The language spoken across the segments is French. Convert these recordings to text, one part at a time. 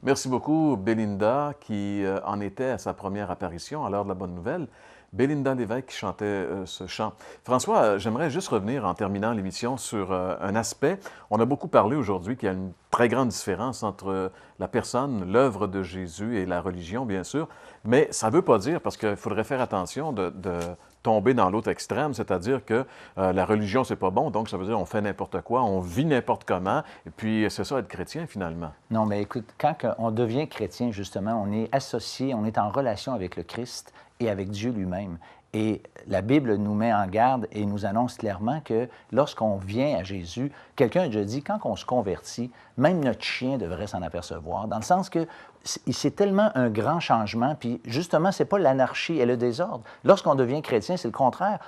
Merci beaucoup, Belinda, qui en était à sa première apparition à l'heure de la bonne nouvelle. Belinda Lévesque qui chantait ce chant. François, j'aimerais juste revenir en terminant l'émission sur un aspect. On a beaucoup parlé aujourd'hui qu'il y a une très grande différence entre la personne, l'œuvre de Jésus et la religion, bien sûr, mais ça ne veut pas dire, parce qu'il faudrait faire attention de tomber dans l'autre extrême, c'est-à-dire que la religion, c'est pas bon, donc ça veut dire on fait n'importe quoi, on vit n'importe comment, et puis c'est ça être chrétien finalement. Non, mais écoute, quand on devient chrétien, justement, on est associé, on est en relation avec le Christ et avec Dieu lui-même. Et la Bible nous met en garde et nous annonce clairement que lorsqu'on vient à Jésus, quelqu'un a déjà dit, quand on se convertit, même notre chien devrait s'en apercevoir, dans le sens que c'est tellement un grand changement, puis justement, ce n'est pas l'anarchie et le désordre. Lorsqu'on devient chrétien, c'est le contraire.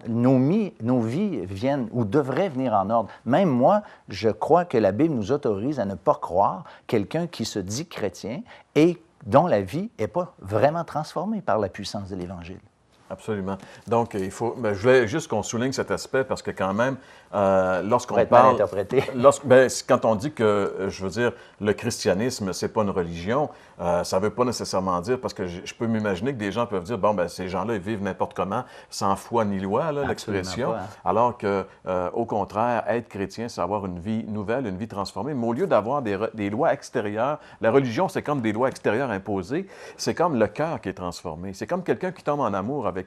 Nos vies viennent ou devraient venir en ordre. Même moi, je crois que la Bible nous autorise à ne pas croire quelqu'un qui se dit chrétien et dont la vie n'est pas vraiment transformée par la puissance de l'Évangile. Absolument. Donc, il faut. Je voulais juste qu'on souligne cet aspect parce que quand même, lorsqu'on Mal parle, interprété. quand on dit que, je veux dire, le christianisme, c'est pas une religion, ça veut pas nécessairement dire parce que je peux m'imaginer que des gens peuvent dire, bon, ben ces gens-là, ils vivent n'importe comment, sans foi ni loi, là, l'expression, pas, hein. alors que, au contraire, être chrétien, c'est avoir une vie nouvelle, une vie transformée. Mais au lieu d'avoir des lois extérieures, la religion, c'est comme des lois extérieures imposées, c'est comme le cœur qui est transformé. C'est comme quelqu'un qui tombe en amour avec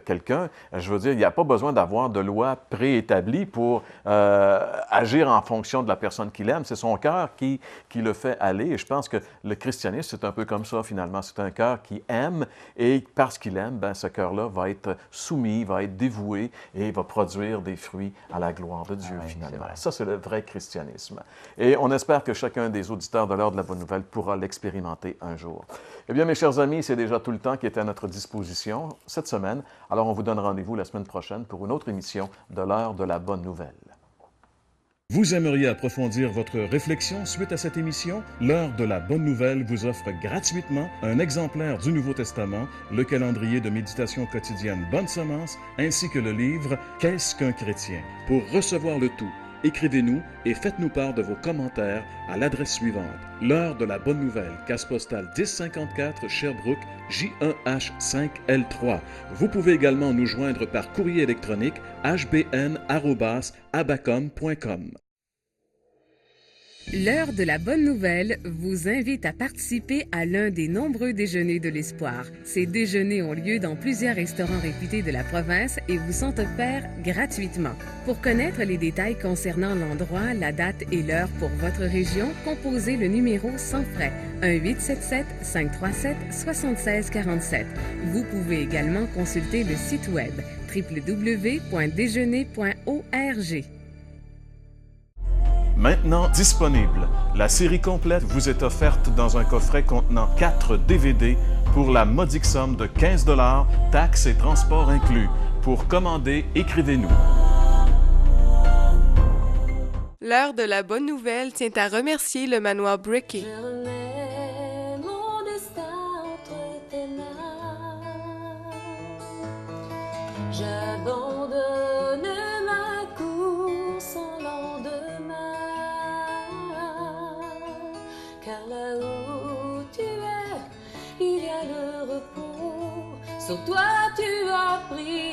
quelqu'un. Je veux dire, il n'y a pas besoin d'avoir de loi préétablie pour agir en fonction de la personne qu'il aime. C'est son cœur qui le fait aller. Et je pense que le christianisme, c'est un peu comme ça, finalement. C'est un cœur qui aime et parce qu'il aime, ben, ce cœur-là va être soumis, va être dévoué et va produire des fruits à la gloire de Dieu, Oui, finalement. c'est Ça, c'est le vrai christianisme. Et on espère que chacun des auditeurs de l'heure de la bonne nouvelle pourra l'expérimenter un jour. Eh bien, mes chers amis, c'est déjà tout le temps qui est à notre disposition cette semaine. Alors, on vous donne rendez-vous la semaine prochaine pour une autre émission de l'heure de la bonne nouvelle. Vous aimeriez approfondir votre réflexion suite à cette émission? L'heure de la bonne nouvelle vous offre gratuitement un exemplaire du Nouveau Testament, le calendrier de méditation quotidienne Bonne Semence, ainsi que le livre Qu'est-ce qu'un chrétien? Pour recevoir le tout, écrivez-nous et faites-nous part de vos commentaires à l'adresse suivante. L'heure de la bonne nouvelle, case postale 1054 Sherbrooke, J1H5L3. Vous pouvez également nous joindre par courrier électronique hbn@abacom.com. L'heure de la bonne nouvelle vous invite à participer à l'un des nombreux déjeuners de l'espoir. Ces déjeuners ont lieu dans plusieurs restaurants réputés de la province et vous sont offerts gratuitement. Pour connaître les détails concernant l'endroit, la date et l'heure pour votre région, composez le numéro sans frais 1-877-537-7647. Vous pouvez également consulter le site web www.déjeuner.org. Maintenant disponible, la série complète vous est offerte dans un coffret contenant 4 DVD pour la modique somme de 15 $, taxes et transports inclus. Pour commander, écrivez-nous. L'heure de la bonne nouvelle tient à remercier le manoir Brickey. Je remets mon destin entre tes mains. J'abandonne ma course sans lendemain. Car là où tu es, il y a le repos. Sur toi tu as pris